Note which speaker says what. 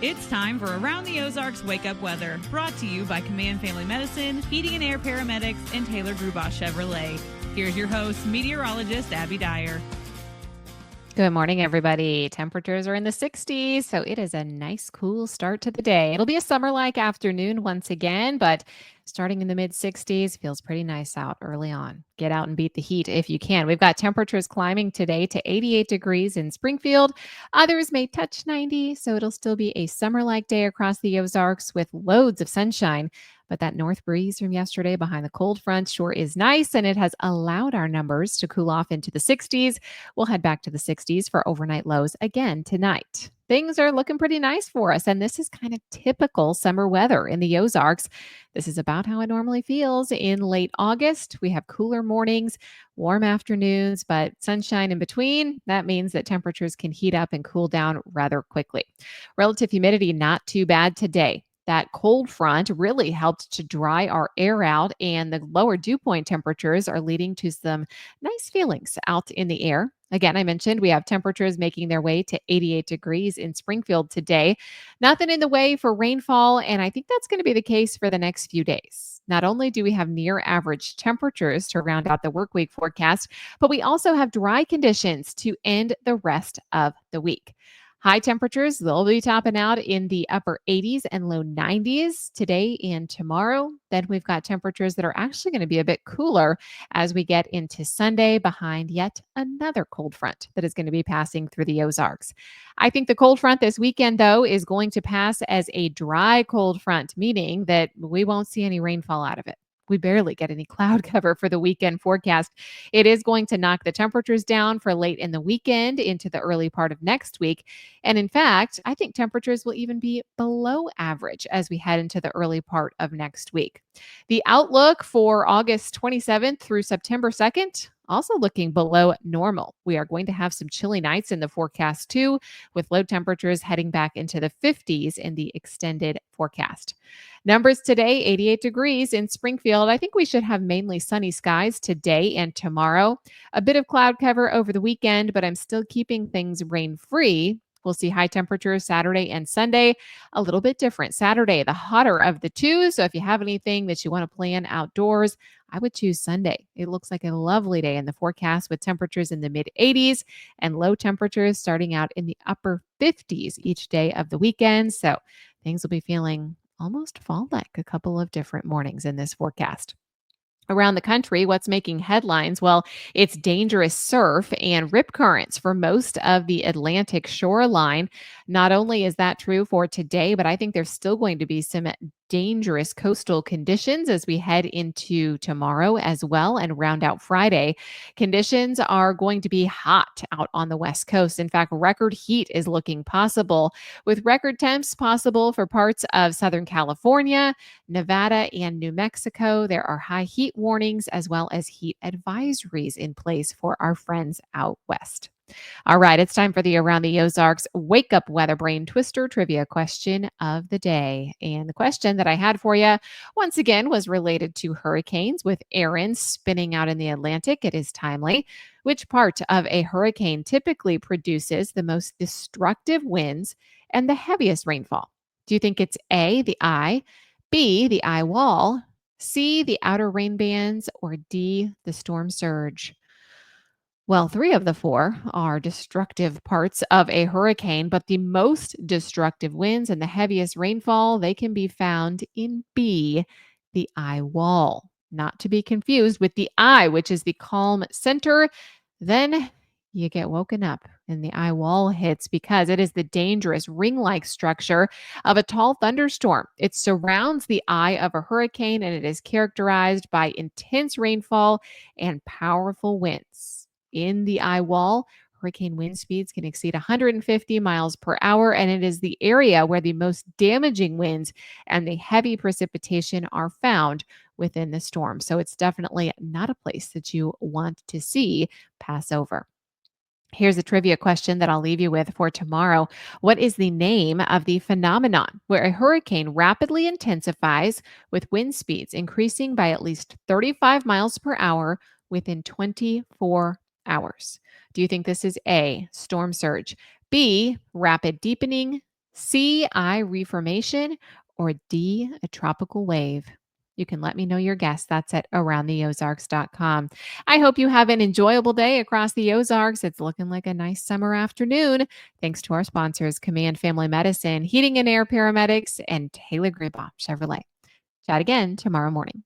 Speaker 1: It's time for Around the Ozarks Wake Up Weather, brought to you by Command Family Medicine, Heating and Air Paramedics, and Taylor Grubosh Chevrolet. Here's your host, meteorologist Abby Dyer.
Speaker 2: Good morning, everybody. Temperatures are in the 60s, so it is a nice, cool start to the day. It'll be a summer-like afternoon once again, but starting in the mid-60s feels pretty nice out early on. Get out and beat the heat if you can. We've got temperatures climbing today to 88 degrees in Springfield. Others may touch 90, so it'll still be a summer-like day across the Ozarks with loads of sunshine. But that north breeze from yesterday behind the cold front sure is nice, and it has allowed our numbers to cool off into the 60s. We'll head back to the 60s for overnight lows again tonight. Things are looking pretty nice for us, and this is kind of typical summer weather in the Ozarks. This is about how it normally feels in late August. We have cooler mornings, warm afternoons, but sunshine in between. That means that temperatures can heat up and cool down rather quickly. Relative humidity, not too bad today. That cold front really helped to dry our air out, and the lower dew point temperatures are leading to some nice feelings out in the air. Again, I mentioned we have temperatures making their way to 88 degrees in Springfield today. Nothing in the way for rainfall, and I think that's going to be the case for the next few days. Not only do we have near average temperatures to round out the work week forecast, but we also have dry conditions to end the rest of the week. High temperatures, they'll be topping out in the upper 80s and low 90s today and tomorrow. Then we've got temperatures that are actually going to be a bit cooler as we get into Sunday behind yet another cold front that is going to be passing through the Ozarks. I think the cold front this weekend, though, is going to pass as a dry cold front, meaning that we won't see any rainfall out of it. We barely get any cloud cover for the weekend forecast. It is going to knock the temperatures down for late in the weekend into the early part of next week. And in fact, I think temperatures will even be below average as we head into the early part of next week. The outlook for August 27th through September 2nd, also looking below normal. We are going to have some chilly nights in the forecast too, with low temperatures heading back into the 50s in the extended forecast. Numbers today, 88 degrees in Springfield. I think we should have mainly sunny skies today and tomorrow. A bit of cloud cover over the weekend, but I'm still keeping things rain free. We'll see high temperatures Saturday and Sunday, a little bit different. Saturday, the hotter of the two. So if you have anything that you want to plan outdoors, I would choose Sunday. It looks like a lovely day in the forecast with temperatures in the mid 80s and low temperatures starting out in the upper 50s each day of the weekend. So things will be feeling almost fall like a couple of different mornings in this forecast. Around the country, what's making headlines? Well, it's dangerous surf and rip currents for most of the Atlantic shoreline. Not only is that true for today, but I think there's still going to be some dangerous coastal conditions as we head into tomorrow as well and round out Friday. Conditions are going to be hot out on the West Coast. In fact, record heat is looking possible, with record temps possible for parts of Southern California, Nevada, and New Mexico. There are high heat warnings as well as heat advisories in place for our friends out west. All right, it's time for the Around the Ozarks Wake Up Weather Brain Twister trivia question of the day. And the question that I had for you, once again, was related to hurricanes with Aaron spinning out in the Atlantic. It is timely. Which part of a hurricane typically produces the most destructive winds and the heaviest rainfall? Do you think it's A, the eye, B, the eye wall, C, the outer rain bands, or D, the storm surge? Well, three of the four are destructive parts of a hurricane, but the most destructive winds and the heaviest rainfall, they can be found in B, the eye wall. Not to be confused with the eye, which is the calm center. Then you get woken up and the eye wall hits because it is the dangerous ring-like structure of a tall thunderstorm. It surrounds the eye of a hurricane and it is characterized by intense rainfall and powerful winds. In the eye wall, hurricane wind speeds can exceed 150 miles per hour, and it is the area where the most damaging winds and the heavy precipitation are found within the storm. So it's definitely not a place that you want to see pass over. Here's a trivia question that I'll leave you with for tomorrow. What is the name of the phenomenon where a hurricane rapidly intensifies with wind speeds increasing by at least 35 miles per hour within 24 hours? Do you think this is A, storm surge, B, rapid deepening, C, eye reformation, or D, a tropical wave? You can let me know your guess. That's at aroundtheozarks.com. I hope you have an enjoyable day across the Ozarks. It's looking like a nice summer afternoon. Thanks to our sponsors, Command Family Medicine, Heating and Air Paramedics, and Taylor Greenbaum Chevrolet. Chat again tomorrow morning.